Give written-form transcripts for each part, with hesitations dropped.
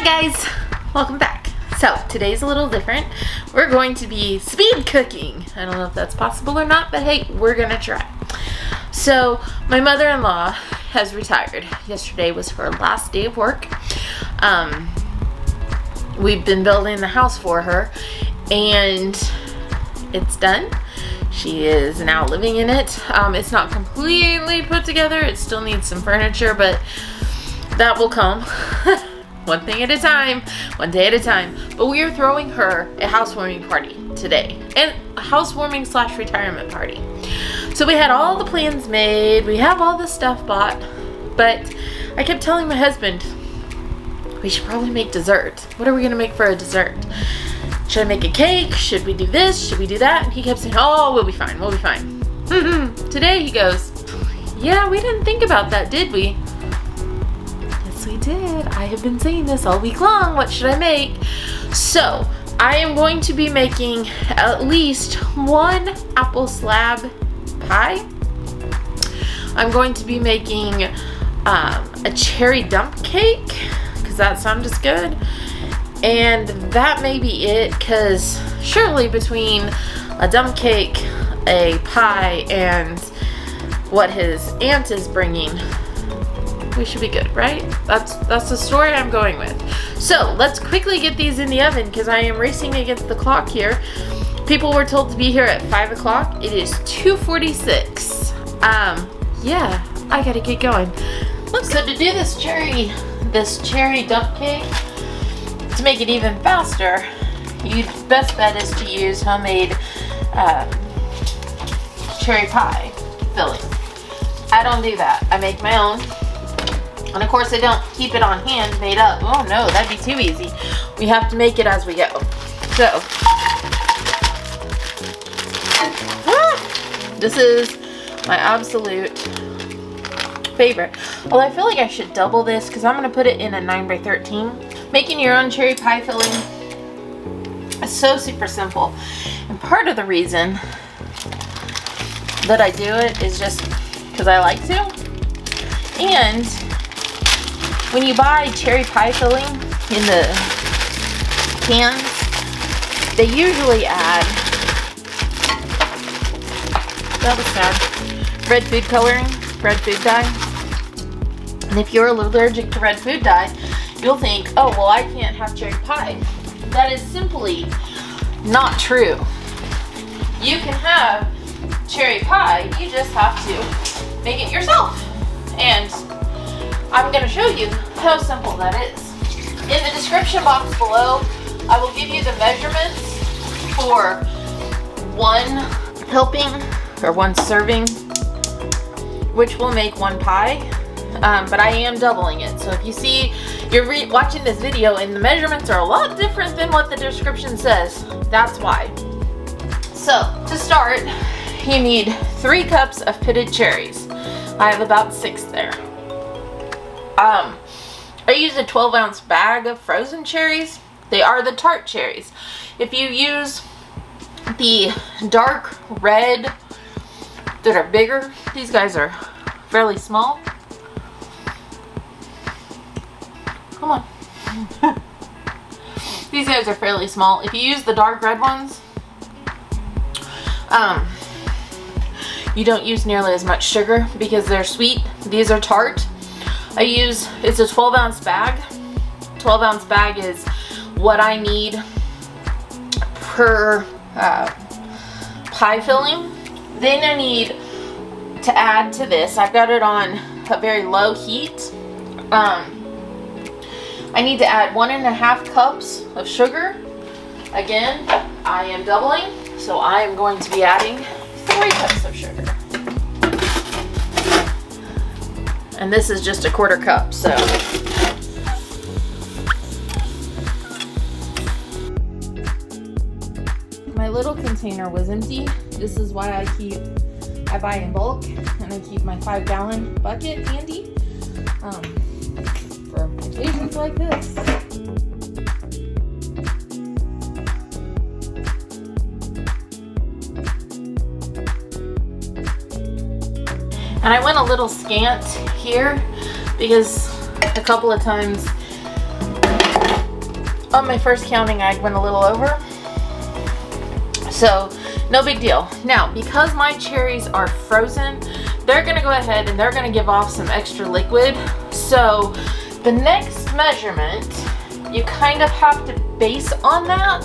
Hi guys, welcome back. So today's a little different. We're going to be speed cooking. I don't know if that's possible or not, but hey, we're gonna try. So my mother-in-law has retired. Yesterday was her last day of work. We've been building the house for her and it's done. She is now living in it. It's not completely put together. It still needs some furniture, but that will come. One thing at a time, one day at a time. But we are throwing her a housewarming party today. And a housewarming / retirement party. So we had all the plans made. We have all the stuff bought. But I kept telling my husband, we should probably make dessert. What are we gonna make for a dessert? Should I make a cake? Should we do this? Should we do that? And he kept saying, oh, we'll be fine, we'll be fine. Today he goes, yeah, we didn't think about that, did we? Yes, we did. I have been saying this all week long. What should I make? So I am going to be making at least one apple slab pie. I'm going to be making a cherry dump cake because that sounds good. And that may be it, because surely between a dump cake, a pie, and what his aunt is bringing, we should be good, right? That's the story I'm going with. So let's quickly get these in the oven because I am racing against the clock here. People were told to be here at 5 o'clock. It is 2:46. Yeah, I gotta get going. So to do this cherry dump cake, to make it even faster, your best bet is to use homemade cherry pie filling. I don't do that. I make my own. And of course I don't keep it on hand made up. Oh no, that'd be too easy. We have to make it as we go. So, this is my absolute favorite. Although I feel like I should double this because I'm going to put it in a 9x13. Making your own cherry pie filling is so super simple. And part of the reason that I do it is just because I like to. And when you buy cherry pie filling in the cans, they usually add, that was sad, red food coloring, red food dye. And if you're allergic to red food dye, you'll think, oh, well, I can't have cherry pie. That is simply not true. You can have cherry pie, you just have to make it yourself. And I'm going to show you how simple that is. In the description box below, I will give you the measurements for one helping or one serving, which will make one pie. But I am doubling it. So if you see, you're watching this video and the measurements are a lot different than what the description says, that's why. So to start, you need 3 cups of pitted cherries. I have about 6 there. I use a 12-ounce bag of frozen cherries. They are the tart cherries. If you use the dark red that are bigger, these guys are fairly small. Come on. These guys are fairly small. If you use the dark red ones, you don't use nearly as much sugar because they're sweet. These are tart. It's a 12-ounce bag. 12-ounce bag is what I need per pie filling. Then I need to add to this, I've got it on a very low heat. I need to add 1.5 cups of sugar. Again, I am doubling, so I am going to be adding 3 cups of sugar. And this is just a 1/4 cup, so. My little container was empty. This is why I buy in bulk, and I keep my 5-gallon bucket handy. For occasions like this. And I went a little scant here because a couple of times On my first counting, I went a little over. So no big deal. Now, because my cherries are frozen, they're gonna go ahead and they're gonna give off some extra liquid. So the next measurement, you kind of have to base on that.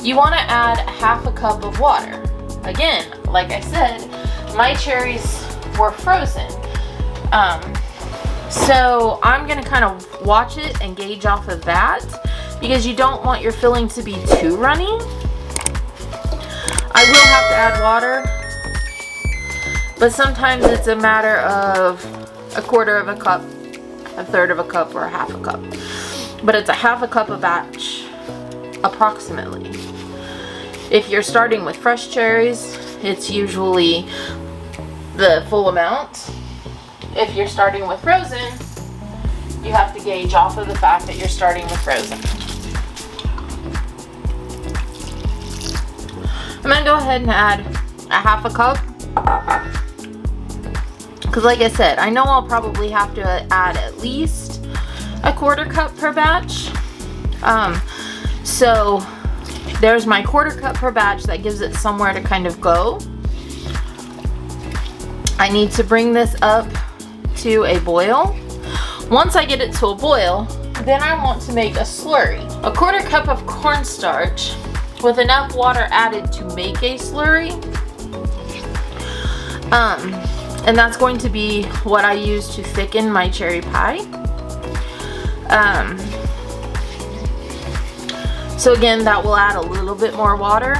You wanna add 1/2 cup of water. Again, like I said, my cherries were frozen. So I'm gonna kind of watch it and gauge off of that because you don't want your filling to be too runny. I will have to add water, but sometimes it's a matter of 1/4 of a cup, 1/3 of a cup, or 1/2 a cup. But it's a 1/2 cup a batch, approximately. If you're starting with fresh cherries, it's usually the full amount. If you're starting with frozen, you have to gauge off of the fact that you're starting with frozen. I'm gonna go ahead and add a 1/2 cup. Because like I said, I know I'll probably have to add at least a 1/4 cup per batch. So there's my 1/4 cup per batch. That gives it somewhere to kind of go. I need to bring this up to a boil. Once I get it to a boil, then I want to make a slurry. A 1/4 cup of cornstarch with enough water added to make a slurry. And that's going to be what I use to thicken my cherry pie. So again, that will add a little bit more water,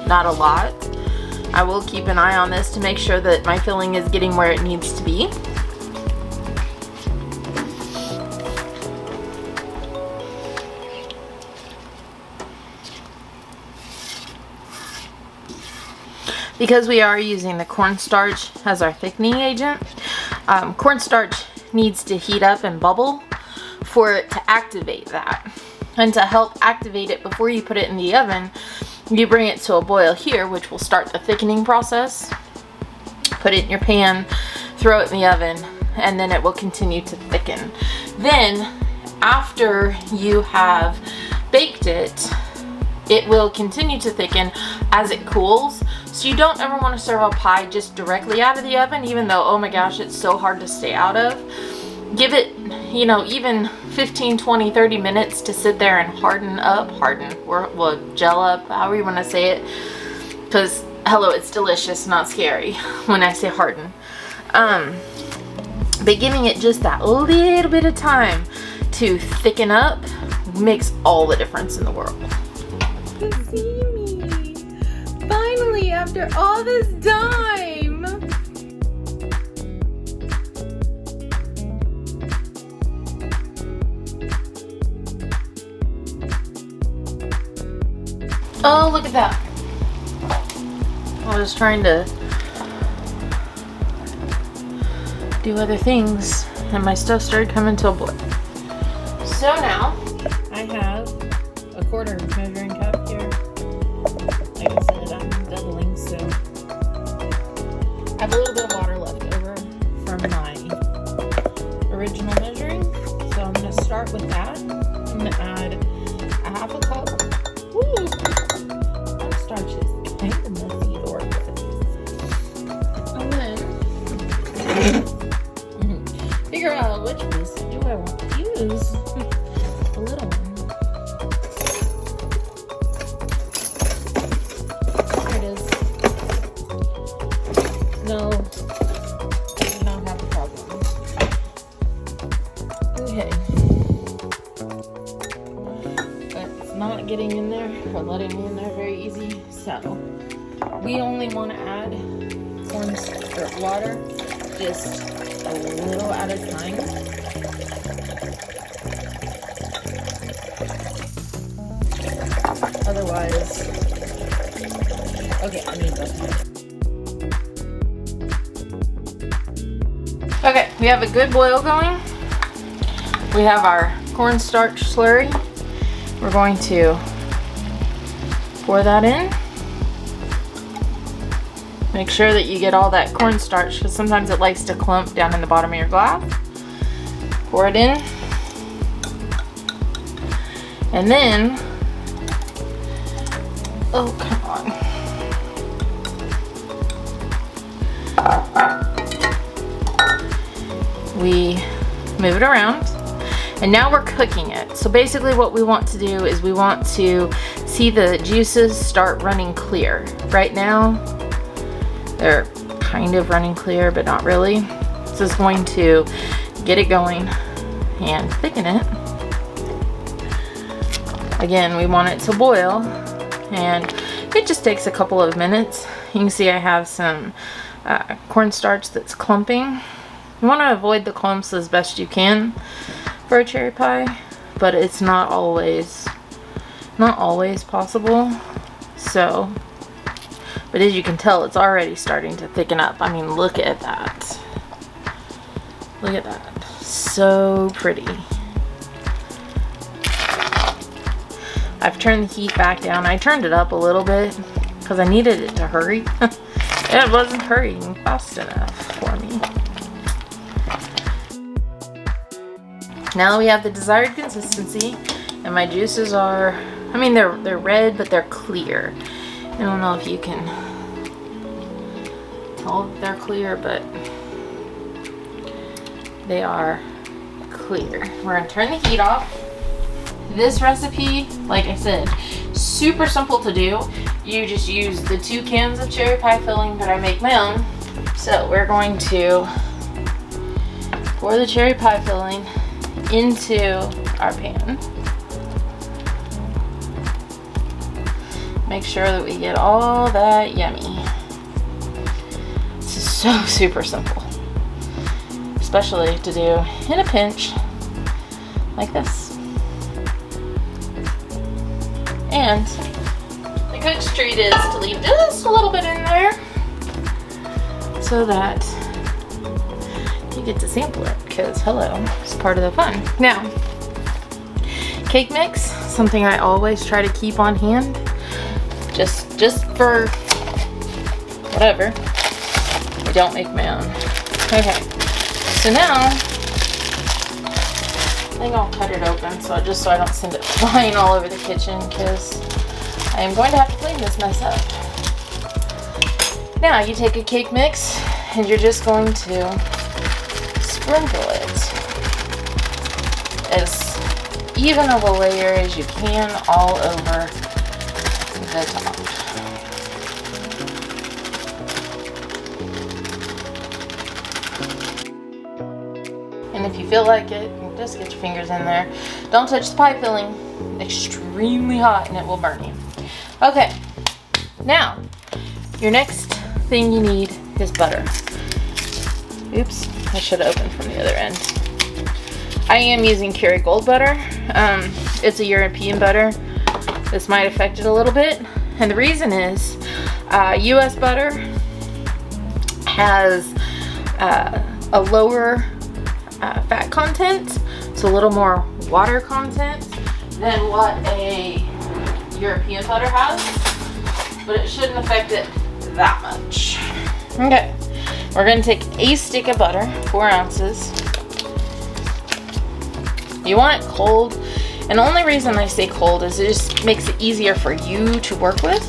not a lot. I will keep an eye on this to make sure that my filling is getting where it needs to be. Because we are using the cornstarch as our thickening agent, cornstarch needs to heat up and bubble for it to activate that. And to help activate it before you put it in the oven, you bring it to a boil here, which will start the thickening process. Put it in your pan, throw it in the oven, and then it will continue to thicken. Then, after you have baked it, it will continue to thicken as it cools. So you don't ever want to serve a pie just directly out of the oven, even though, oh my gosh, it's so hard to stay out of. Give it, you know, even 15, 20, 30 minutes to sit there and harden up, well, gel up, however you want to say it. Because, hello, it's delicious, not scary when I say harden. But giving it just that little bit of time to thicken up makes all the difference in the world. See me. Finally, after all this time. Oh, look at that. I was trying to do other things and my stuff started coming to a boil. So now I have a 1/4 measuring cup here. Like I said, I'm doubling, so I have a little bit of water left over from my original measuring. So I'm going to start with that. I'm going to add a 1/2 cup. Woo! Cornstarch is kind of messy to work with. And then figure out which piece do I want to use. The little one. There it is. No, I do not have a problem. Okay. But it's not getting in there or letting me in there very easy. So we only want to add water just a little at a time. Otherwise, okay, I need those. Okay, we have a good boil going. We have our cornstarch slurry. We're going to pour that in. Make sure that you get all that cornstarch because sometimes it likes to clump down in the bottom of your glass. Pour it in. And then, oh, come on. We move it around, and now we're cooking it. So basically what we want to do is we want to see the juices start running clear. Right now, they're kind of running clear, but not really. This is going to get it going and thicken it. Again, we want it to boil, and it just takes a couple of minutes. You can see I have some cornstarch that's clumping. You want to avoid the clumps as best you can for a cherry pie, but it's not always possible. So, but as you can tell, it's already starting to thicken up. I mean, look at that. Look at that. So pretty. I've turned the heat back down. I turned it up a little bit because I needed it to hurry. It wasn't hurrying fast enough for me. Now we have the desired consistency, and my juices are, I mean, they're red, but they're clear. I don't know if you can tell if they're clear, but they are clear. We're gonna turn the heat off. This recipe, like I said, super simple to do. You just use the 2 cans of cherry pie filling, but I make my own. So we're going to pour the cherry pie filling into our pan. Make sure that we get all that yummy. This is so super simple, especially to do in a pinch like this. And the cook's treat is to leave just a little bit in there so that you get to sample it, because hello, it's part of the fun. Now, cake mix, something I always try to keep on hand, just for whatever. I don't make my own. Okay, so now I think I'll cut it open so I don't send it flying all over the kitchen, because I am going to have to clean this mess up. Now you take a cake mix and you're just going to sprinkle it as even of a layer as you can all over the top. And if you feel like it, just get your fingers in there. Don't touch the pie filling. Extremely hot and it will burn you. Okay, now your next thing you need is butter. Oops, I should have opened from the other end. I am using Kerrygold butter. It's a European butter. This might affect it a little bit, and the reason is US butter has a lower fat content, so a little more water content than what a European butter has, but it shouldn't affect it that much. Okay, we're going to take a stick of butter, 4 ounces. You want it cold, and the only reason I say cold is it just makes it easier for you to work with,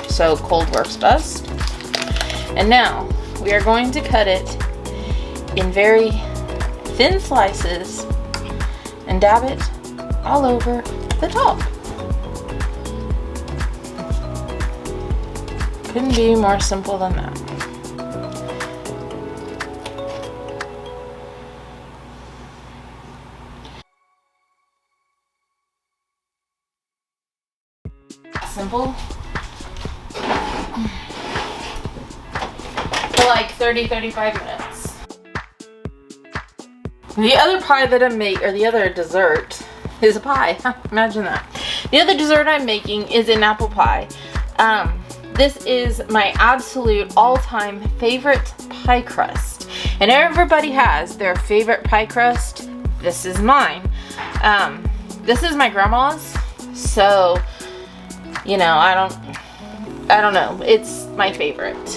so cold works best. And now we are going to cut it in very thin slices and dab it all over the top. Couldn't be more simple than that. Simple. For like 30-35 minutes. The other pie that I'm making, or the other dessert, is a pie. Imagine that. The other dessert I'm making is an apple pie. This is my absolute all-time favorite pie crust. And everybody has their favorite pie crust. This is mine. This is my grandma's, so you know, I don't know. It's my favorite.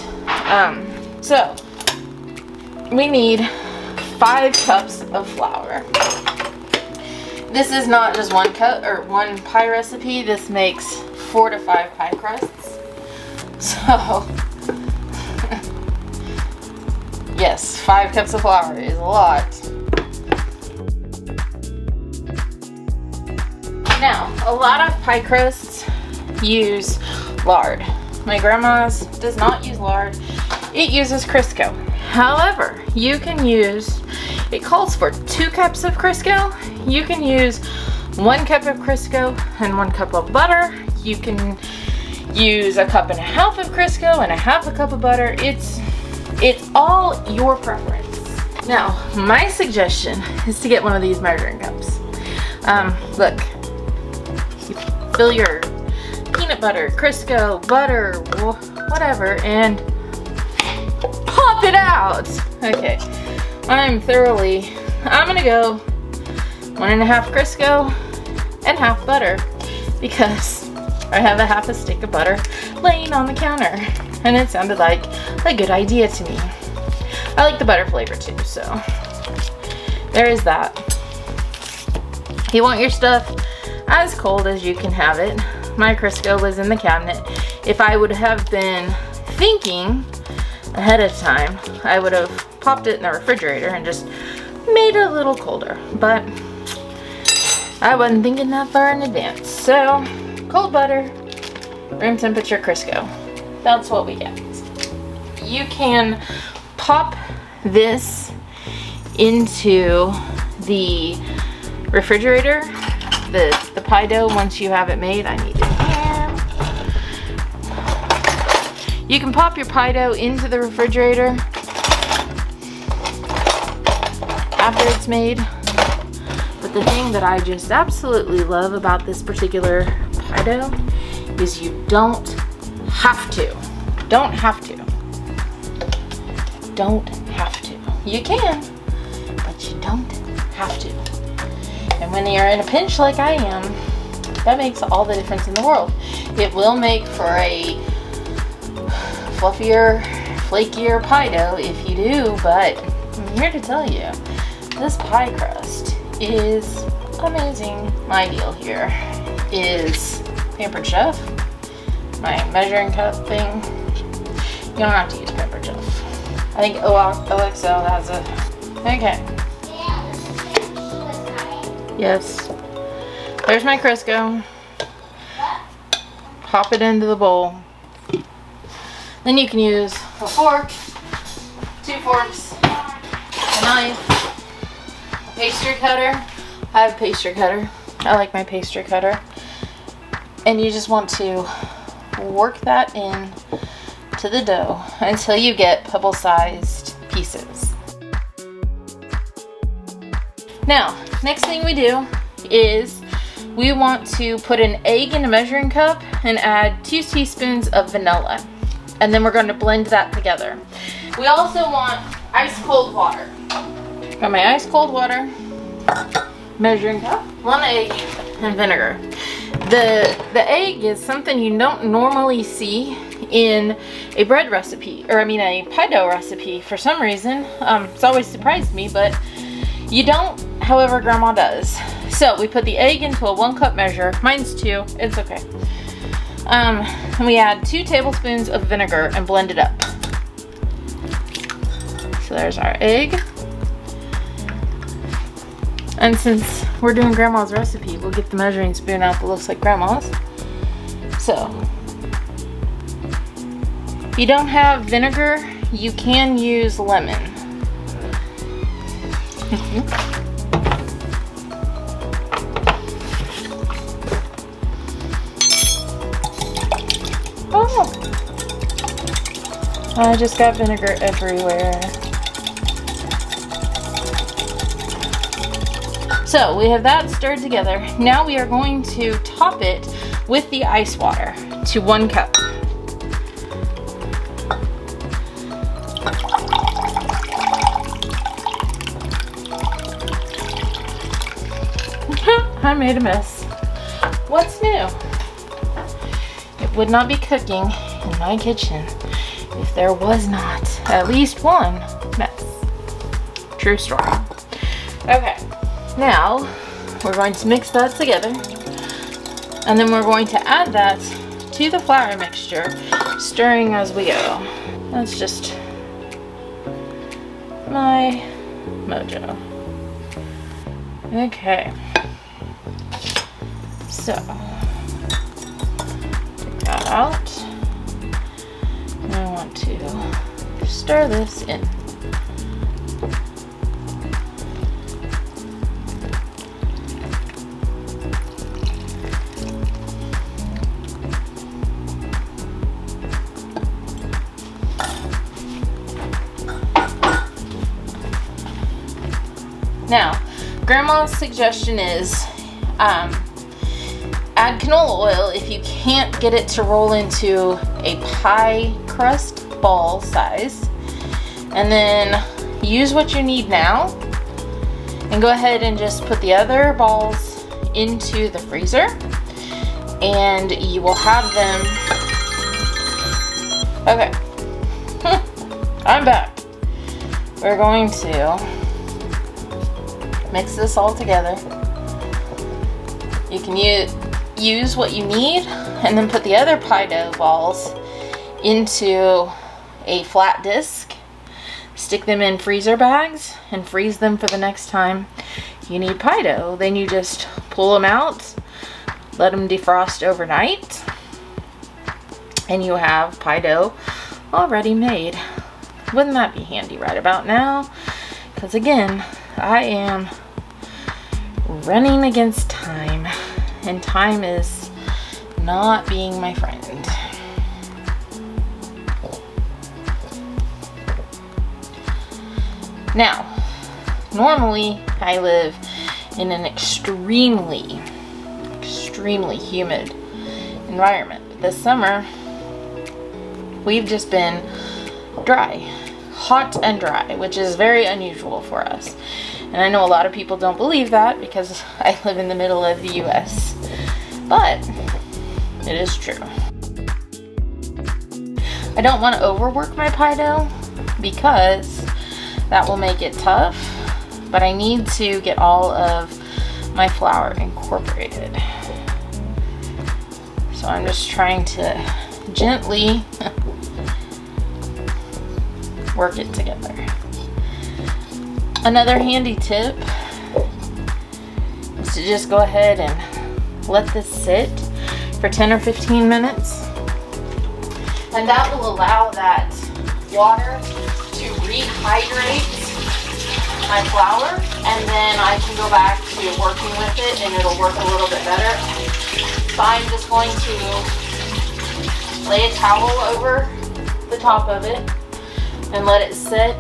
So we need 5 cups of flour. This is not just one cup or one pie recipe. This makes 4 to 5 pie crusts. So, yes, 5 cups of flour is a lot. Now, a lot of pie crusts use lard. My grandma's does not use lard. It uses Crisco. However, you can use, it calls for 2 cups of Crisco. You can use 1 cup of Crisco and 1 cup of butter. You can use 1.5 cups of Crisco and 1/2 cup of butter. It's all your preference. Now, my suggestion is to get one of these measuring cups. Look, you fill your peanut butter, Crisco, butter, whatever, and pop it out. Okay, I'm gonna go 1.5 Crisco and 1/2 butter because I have 1/2 stick of butter laying on the counter and it sounded like a good idea to me. I like the butter flavor too, so there is that. You want your stuff as cold as you can have it. My Crisco was in the cabinet. If I would have been thinking ahead of time, I would have popped it in the refrigerator and just made it a little colder, but I wasn't thinking that far in advance. So, cold butter, room temperature Crisco. That's what we get. You can pop this into the refrigerator, the pie dough, once you have it made. I need it here. You can pop your pie dough into the refrigerator after it's made. But the thing that I just absolutely love about this particular pie dough is you don't have to. Don't have to. Don't have to. You can, but you don't have to. And when you're in a pinch like I am, that makes all the difference in the world. It will make for a fluffier, flakier pie dough if you do, but I'm here to tell you, this pie crust is amazing. My deal here is Pampered Chef, my measuring cup thing. You don't have to use Pampered Chef. I think OXO has it. Okay. Yes. There's my Crisco. Pop it into the bowl. Then you can use a fork, 2 forks, a knife, a pastry cutter. I have a pastry cutter. I like my pastry cutter. And you just want to work that in to the dough until you get pebble-sized pieces. Now, next thing we do is we want to put an egg in a measuring cup and add 2 teaspoons of vanilla. And then we're going to blend that together. We also want ice cold water. Got my ice cold water, measuring cup, 1 egg, and vinegar. The egg is something you don't normally see in a bread recipe, or I mean a pie dough recipe for some reason. It's always surprised me, but you don't. However, Grandma does. So we put the egg into a 1 cup measure. Mine's 2. It's okay. And we add 2 tablespoons of vinegar and blend it up. So there's our egg. And since we're doing Grandma's recipe, we'll get the measuring spoon out that looks like Grandma's. So, if you don't have vinegar, you can use lemon. Oh! I just got vinegar everywhere. So we have that stirred together. Now we are going to top it with the ice water to 1 cup. I made a mess. What's new? It would not be cooking in my kitchen if there was not at least one mess. True story. Okay. Now, we're going to mix that together. And then we're going to add that to the flour mixture, stirring as we go. That's just my mojo. Okay. So, take that out. And I want to stir this in. Now, Grandma's suggestion is add canola oil if you can't get it to roll into a pie crust ball size. And then use what you need now. And go ahead and just put the other balls into the freezer. And you will have them. Okay. I'm back. We're going to mix this all together. You can use what you need and then put the other pie dough balls into a flat disc. Stick them in freezer bags and freeze them for the next time you need pie dough. Then you just pull them out, let them defrost overnight, and you have pie dough already made. Wouldn't that be handy right about now? Because again, I am running against time, and time is not being my friend. Now, normally I live in an extremely humid environment. But this summer, we've just been dry, hot and dry, which is very unusual for us. And I know a lot of people don't believe that because I live in the middle of the US, but it is true. I don't want to overwork my pie dough because that will make it tough, but I need to get all of my flour incorporated. So I'm just trying to gently work it together. Another handy tip is to just go ahead and let this sit for 10 or 15 minutes. And that will allow that water to rehydrate my flour, and then I can go back to working with it and it'll work a little bit better. So I'm just going to lay a towel over the top of it and let it sit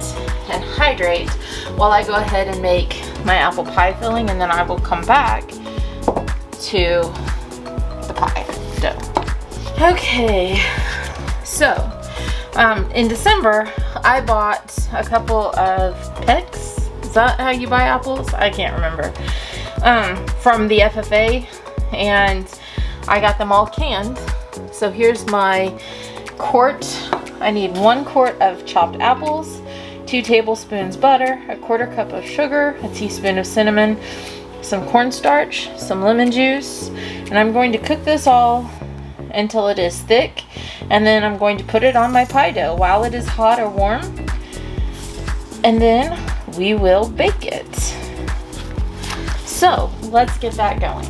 and hydrate while I go ahead and make my apple pie filling, and then I will come back to the pie dough. Okay, so in December I bought a couple of picks. Is that how you buy apples? I can't remember. From the FFA, and I got them all canned. So here's my quart. I need 1 quart of chopped apples, 2 tablespoons butter, a 1/4 cup of sugar, a teaspoon of cinnamon, some cornstarch, some lemon juice, and I'm going to cook this all until it is thick, and then I'm going to put it on my pie dough while it is hot or warm, and then we will bake it. So let's get that going.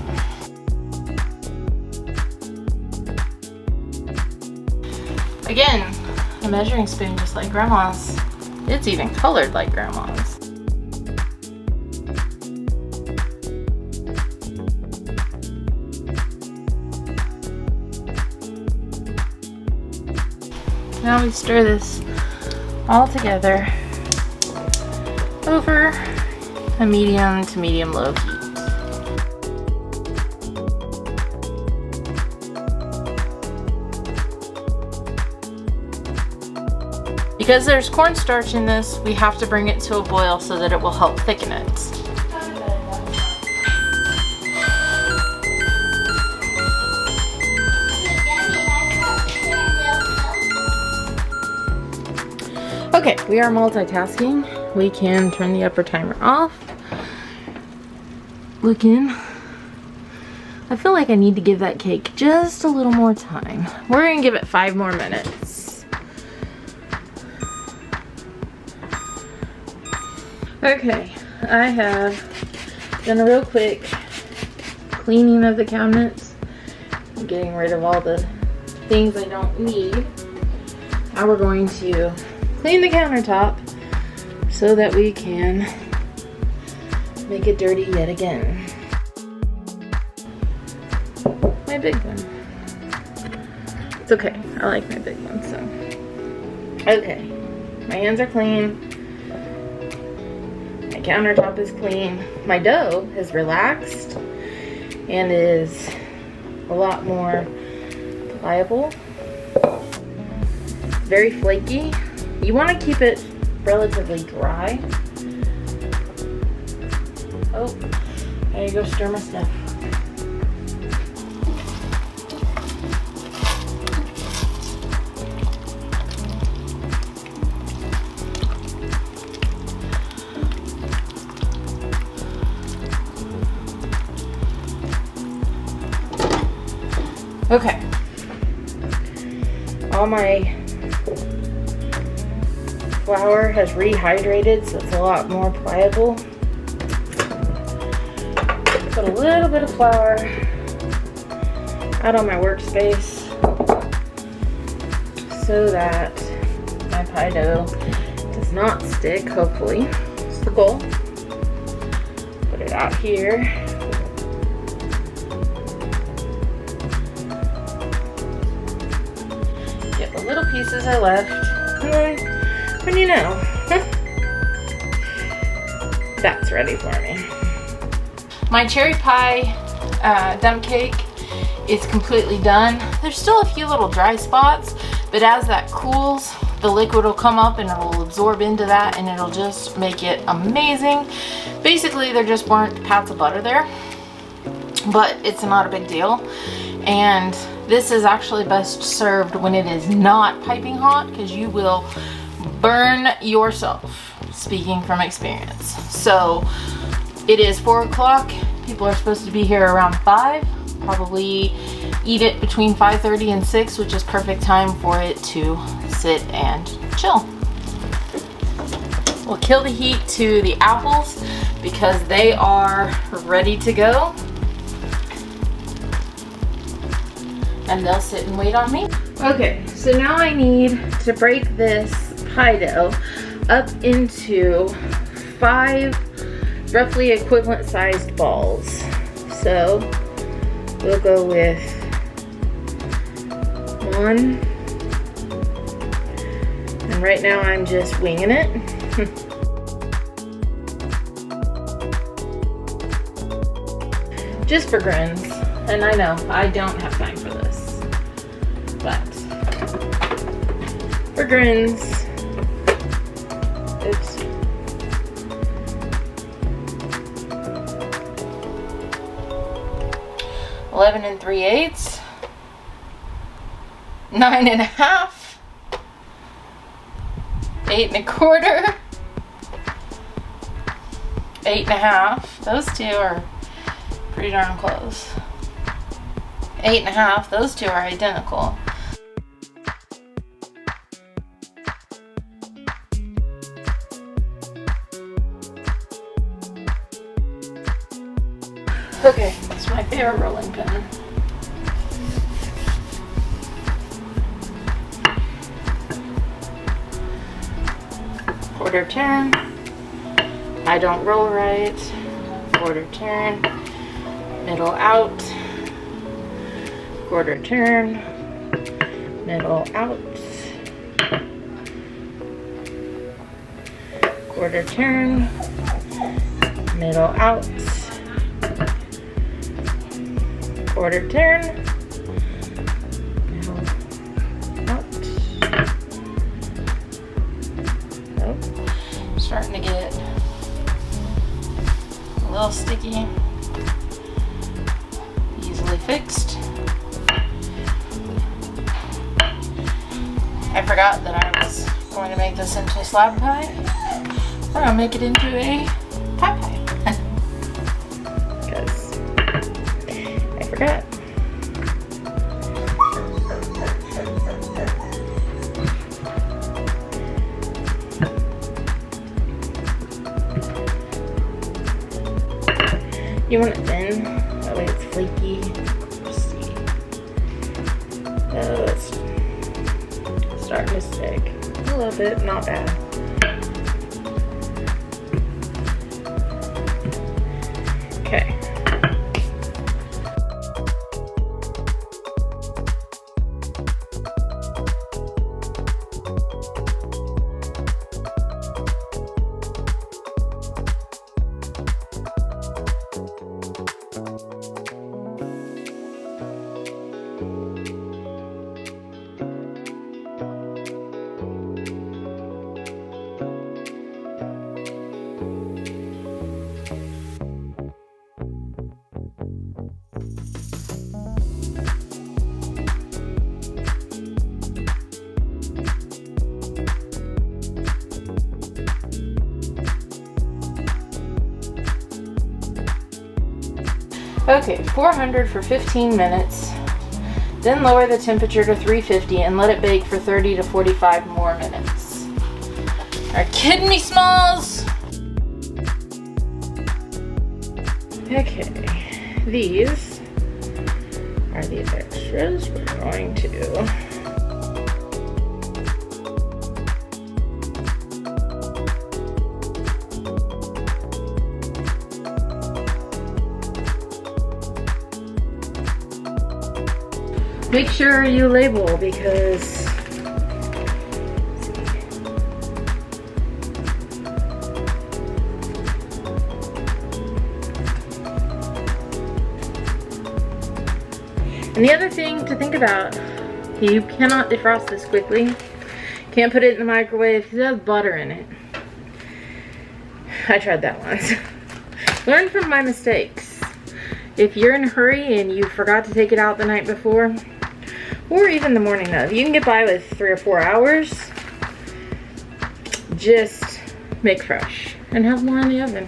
Again, a measuring spoon just like Grandma's. It's even colored like Grandma's. Now we stir this all together over a medium to medium low heat. Because there's cornstarch in this, we have to bring it to a boil so that it will help thicken it. Okay, we are multitasking. We can turn the upper timer off. looking. I feel like I need to give that cake just a little more time. We're gonna give it 5 more minutes. Okay, I have done a real quick cleaning of the cabinets. I'm getting rid of all the things I don't need. Now we're going to clean the countertop so that we can make it dirty yet again. My big one. It's okay, I like my big one, so. Okay, my hands are clean. My countertop is clean. My dough has relaxed and is a lot more pliable. Very flaky. You want to keep it relatively dry. Oh, there you go, stir my stuff. Okay. All my flour has rehydrated, so it's a lot more pliable. Put a little bit of flour out on my workspace so that my pie dough does not stick, hopefully. That's the goal. Put it out here. Get the little pieces I left. And then, when you know, that's ready for me. My cherry pie dump cake is completely done. There's still a few little dry spots, but as that cools, the liquid will come up and it'll absorb into that and it'll just make it amazing. Basically, there just weren't pats of butter there, but it's not a big deal. And this is actually best served when it is not piping hot, because you will burn yourself, speaking from experience. So it is 4 o'clock. People are supposed to be here around 5. Probably eat it between 5:30 and 6, which is perfect time for it to sit and chill. We'll kill the heat to the apples because they are ready to go. And they'll sit and wait on me. Okay, so now I need to break this pie dough up into 5 roughly equivalent sized balls. So we'll go with 1, and right now I'm just winging it. Just for grins, and I know I don't have time for this, but for grins, it's 11 3/8, 9 1/2, 8 1/4, 8 1/2. Those two are pretty darn close. 8 1/2. Those two are identical. Okay, it's my favorite rolling pin. Quarter turn. I don't roll right. Quarter turn. Middle out. Quarter turn. Middle out. Quarter turn. Middle out. Quarter turn, middle out. Oh, starting to get a little sticky. Easily fixed. I forgot that I was going to make this into a slab pie. We're gonna make it into a pie pie. forget. You want it thin, that way it's flaky. Let's see. Oh, it's starting to stick. A little bit, not bad. Okay. Okay, 400 for 15 minutes. Then lower the temperature to 350 and let it bake for 30 to 45 more minutes. Are you kidding me, Smalls? Okay, these are the extras we're going to make sure you label, because and the other thing to think about, you cannot defrost this quickly. Can't put it in the microwave because it has butter in it. I tried that once. Learn from my mistakes. If you're in a hurry and you forgot to take it out the night before, or even the morning of, you can get by with 3 or 4 hours. Just make fresh and have more in the oven.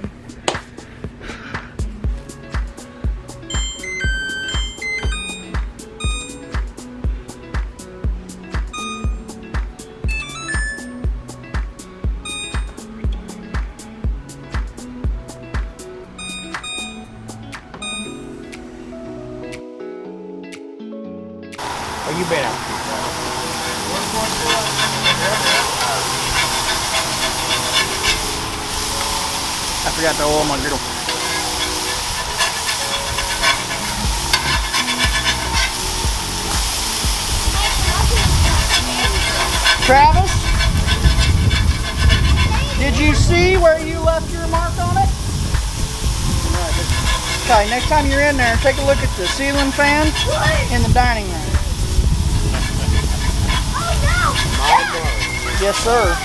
Oh, you bet. I forgot to oil my griddle. Travis, did you see where you left your mark on it? Okay, next time you're in there, take a look at the ceiling fan in the dining room. Yes, sir.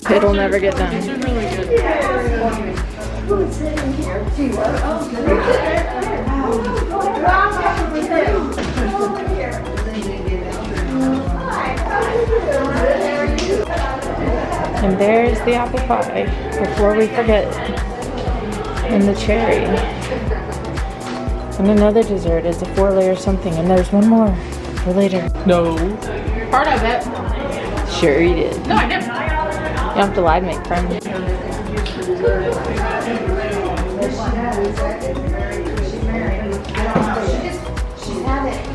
It'll never get done. And there's the apple pie, before we forget, and the cherry. And another dessert is a 4-layer something, and there's one more for later. No. Part of it. Sure you did. No, I didn't. You don't have to lie to make friends.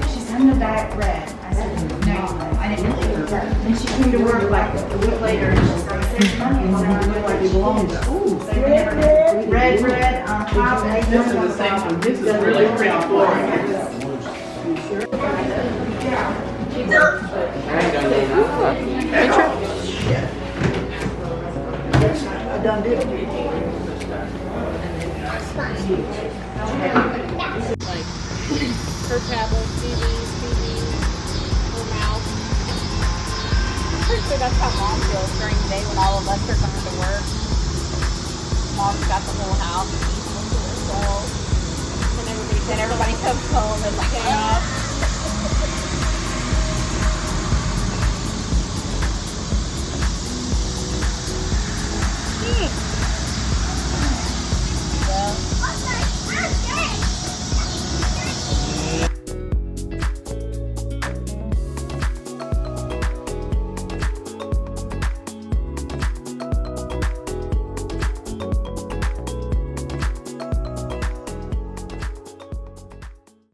She's having a diet red. I said, no, I didn't really eat her. And she came to work like a week later and she's like, 6 months. And I looked like you belonged. Red, on top. This is the same one. This is really pretty boring. I done did it. Her tablet, TVs, her mouth. I'm pretty sure that's how Mom feels during the day when all of us are going to work. Mom's got the whole house, and she's looking at herself. And everybody comes home and like,